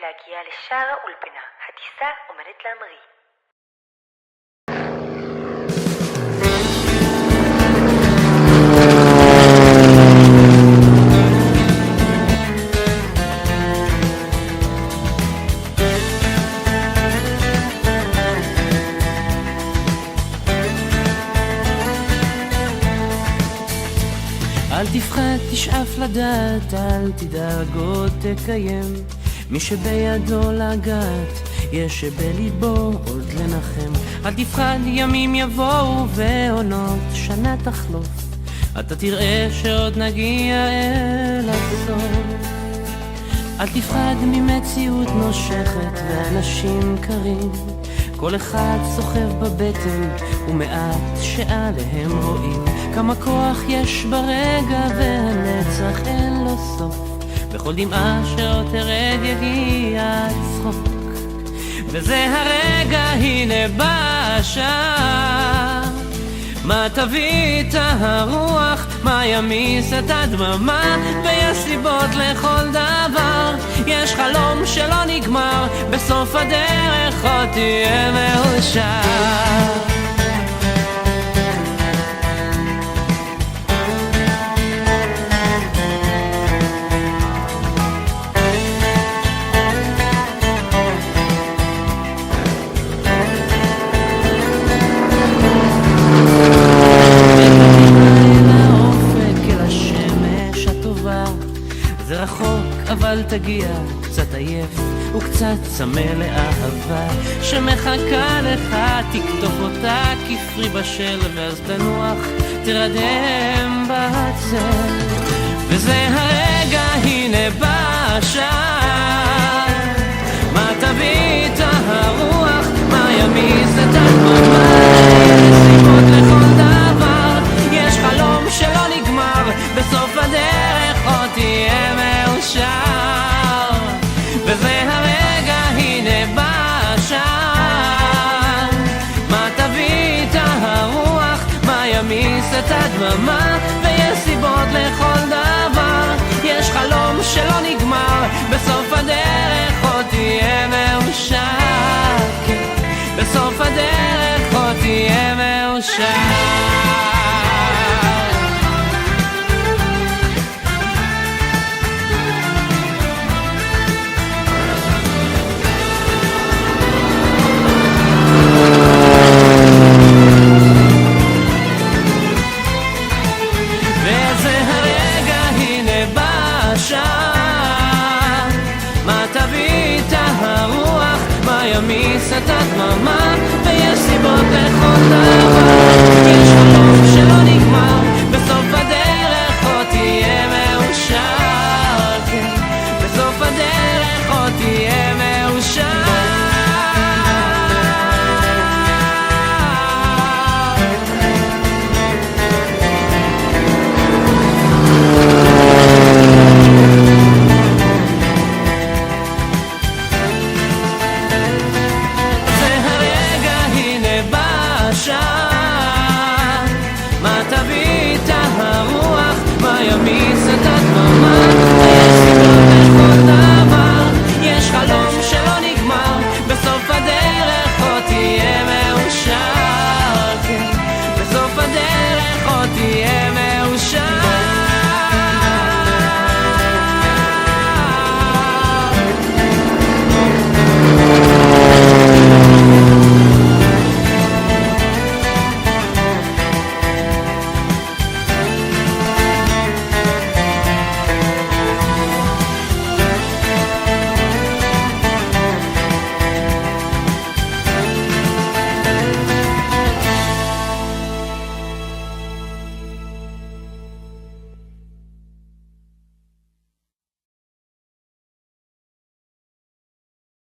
להגיע לשער האולפנה. הטיסה עומדת להמריא. אל תפחד, תשאף לדעת, אל תדאג עוד תקיים. מי שבידו לגעת, יש שבליבו עוד לנחם. אל תפחד, ימים יבואו ועונות שנה תחלוף, אתה תראה שעוד נגיע אל הסוף. אל תפחד ממציאות נושכת ואנשים קרים, כל אחד סוחב בבטן ומעט שעליהם רואים. כמה כוח יש ברגע והנצח אין לו סוף, בכל דמעה שעוד תרד יגיע צחוק. וזה הרגע, הנה בא השעה, מה תביא את הרוח, מה ימיס את הדממה. ויש סיבות לכל דבר, יש חלום שלא נגמר, בסוף הדרך עוד תהיה מאושר. זה רחוק אבל תגיע, קצת עייף וקצת צמא לאהבה שמחכה לך, תקטוף אותה כפרי בשל, ואז תנוח, תרדם בצל. וזה הרגע, הנה בא השעה, מה תביא את הרוח, מה ימיס את הדממה. יש סיבות לכל דבר, יש חלום שלא נגמר, בסוף הדרך עוד תהיה מאושר. וזה הרגע, הנה בא השעה, מה תביא את הרוח, מה ימיס את הדממה. ויש סיבות לכל דבר, יש חלום שלא נגמר, בסוף הדרך עוד תהיה מאושר. בסוף הדרך עוד תהיה מאושר. מה תביא את הרוח, מה ימיס את הדממה. ויש סיבות לכל דבר,